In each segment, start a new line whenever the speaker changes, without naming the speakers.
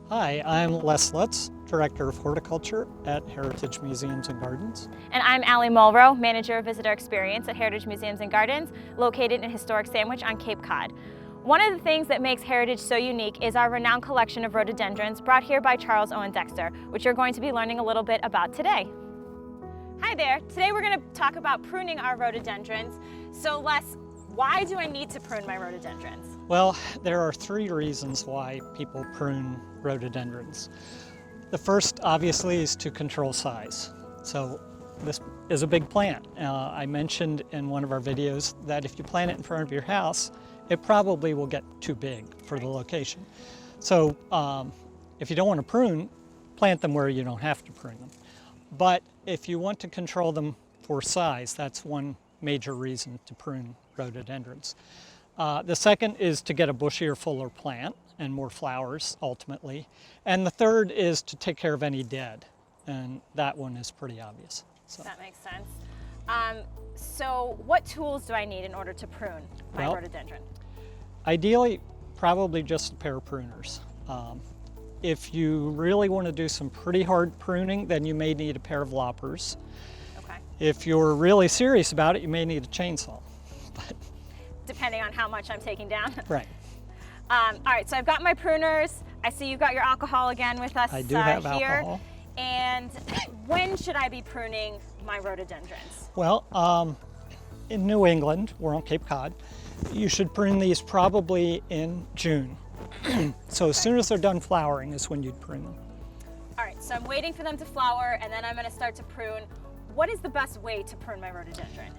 Hi, I'm Lutz, Director of Horticulture at Heritage Museums and Gardens.
And I'm Allie Mulrow, Manager of Visitor Experience at Heritage Museums and Gardens, located in historic Sandwich on Cape Cod. One of the things that makes Heritage so unique is our renowned collection of rhododendrons brought here by Charles Owen Dexter, which you're going to be learning a little bit about today. Hi there, today we're going to talk about pruning our rhododendrons. So Les, why do I need to prune my rhododendrons?
Well, there are three reasons why people prune rhododendrons. The first, obviously, is to control size. So this is a big plant. I mentioned in one of our videos that if you plant it in front of your house, it probably will get too big for the location. So if you don't want to prune, plant them where you don't have to prune them. But if you want to control them for size, that's one major reason to prune rhododendrons. The second is to get a bushier, fuller plant and more flowers ultimately. And the third is to take care of any dead. And that one is pretty obvious. So. That
makes sense. So what tools do I need in order to prune my rhododendron?
Ideally, probably just a pair of pruners. If you really want to do some pretty hard pruning, then you may need a pair of loppers.
Okay.
If you're really serious about it, you may need a chainsaw.
Depending on how much I'm taking down.
Right.
All right, so I've got my pruners. I see you've got your alcohol again with us
I do have
here.
alcohol.
And when should I be pruning my rhododendrons?
Well, in New England, we're on Cape Cod, you should prune these probably in June. So as soon as they're done flowering is when you'd prune them.
All right, so I'm waiting for them to flower and then I'm gonna start to prune. What is the best way to prune my rhododendron?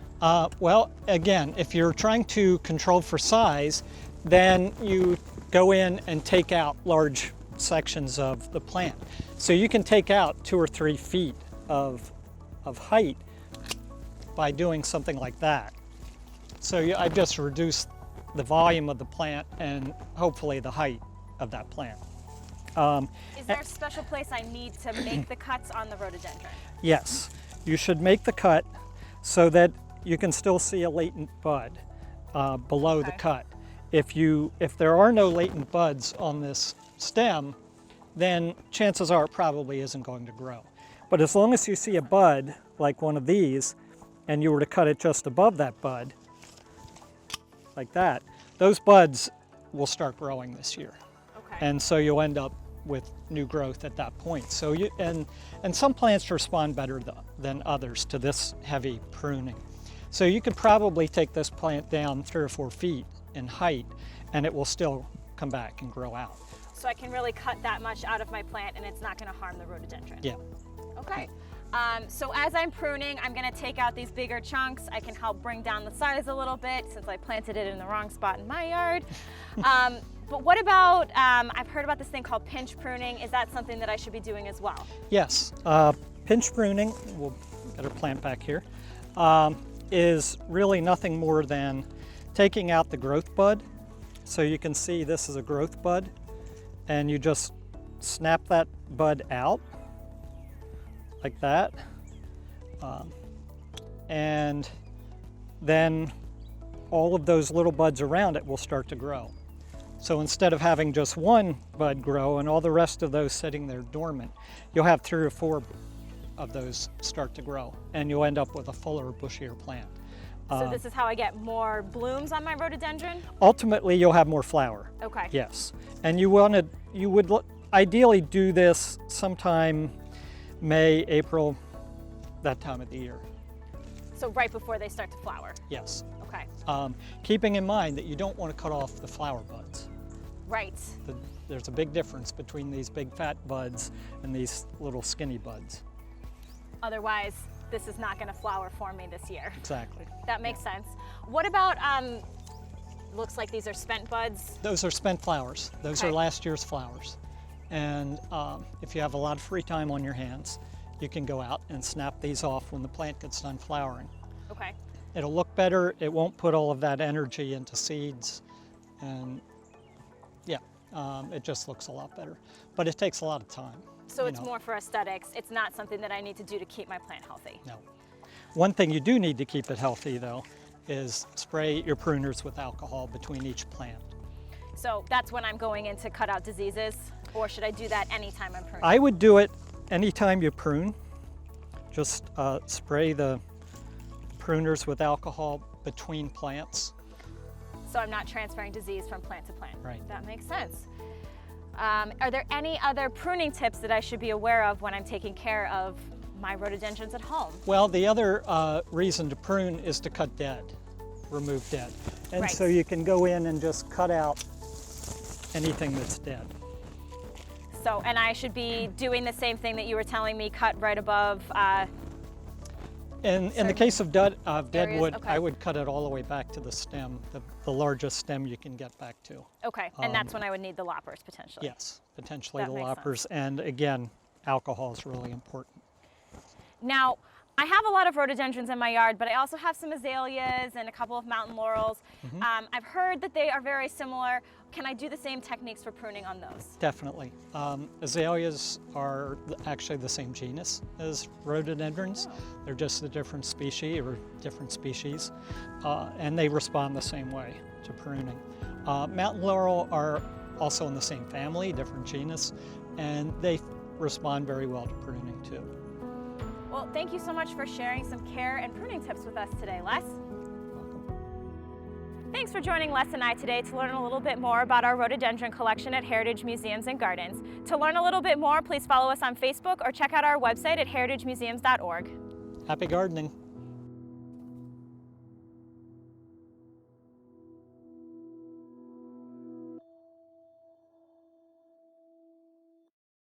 Well, again, if you're trying to control for size, then you go in and take out large sections of the plant. So you can take out 2 or 3 feet of height by doing something like that. So I've just reduced the volume of the plant and hopefully the height of that plant.
Is there a special place I need to make the cuts on the rhododendron?
Yes, you should make the cut so that you can still see a latent bud below the cut. If there are no latent buds on this stem, then chances are it probably isn't going to grow. But as long as you see a bud, like one of these, and you were to cut it just above that bud, like that, those buds will start growing this year.
Okay.
And so you'll end up with new growth at that point. So and some plants respond better than others to this heavy pruning. So you could probably take this plant down 3 or 4 feet in height and it will still come back and grow out.
So I can really cut that much out of my plant and it's not going to harm the rhododendron?
Yeah.
Okay. So as I'm pruning, I'm going to take out these bigger chunks. I can help bring down the size a little bit since I planted it in the wrong spot in my yard. But what about, I've heard about this thing called pinch pruning. Is that something that I should be doing as well?
Yes. Pinch pruning, we'll get our plant back here, is really nothing more than taking out the growth bud. So you can see this is a growth bud and you just snap that bud out like that. And then all of those little buds around it will start to grow. So instead of having just one bud grow and all the rest of those sitting there dormant, you'll have 3 or 4 of those start to grow and you'll end up with a fuller, bushier plant.
So this is how I get more blooms on my rhododendron?
Ultimately, you'll have more flower.
Okay.
Yes. And you would ideally do this sometime May, April, that time of the year.
So right before they start to flower?
Yes.
Okay.
Keeping in mind that you don't want to cut off the flower buds.
Right.
There's a big difference between these big fat buds and these little skinny buds.
Otherwise, this is not going to flower for me this year.
Exactly.
That makes sense. What about, looks like these are spent buds?
Those are spent flowers. Those are last year's flowers. And if you have a lot of free time on your hands, you can go out and snap these off when the plant gets done flowering.
Okay.
It'll look better. It won't put all of that energy into seeds. And yeah, it just looks a lot better. But it takes a lot of time.
So it's more for aesthetics. It's not something that I need to do to keep my plant healthy.
No. One thing you do need to keep it healthy though is spray your pruners with alcohol between each plant.
So that's when I'm going in to cut out diseases? Or should I do that anytime I'm pruning?
I would do it anytime you prune. Just spray the pruners with alcohol between plants.
So I'm not transferring disease from plant to plant.
Right.
That makes sense. Are there any other pruning tips that I should be aware of when I'm taking care of my rhododendrons at home?
Well, the other reason to prune is to cut dead, remove dead. And
Right.
so you can go in and just cut out anything that's dead.
So, and I should be doing the same thing that you were telling me, cut right above.
In the case of dead wood,
okay.
I would cut it all the way back to the stem, the largest stem you can get back to.
Okay, and that's when I would need the loppers potentially.
Yes, potentially
That
the
makes
loppers. And again, alcohol is really important.
Now, I have a lot of rhododendrons in my yard, but I also have some azaleas and a couple of mountain laurels. I've heard that they are very similar. Can I do the same techniques for pruning on those?
Definitely. Azaleas are actually the same genus as rhododendrons. They're just a different species and they respond the same way to pruning. Mountain laurel are also in the same family, different genus, and they respond very well to pruning too.
Well, thank you so much for sharing some care and pruning tips with us today, Les. Thanks for joining Les and I today to learn a little bit more about our rhododendron collection at Heritage Museums and Gardens. To learn a little bit more, please follow us on Facebook or check out our website at heritagemuseums.org.
Happy gardening.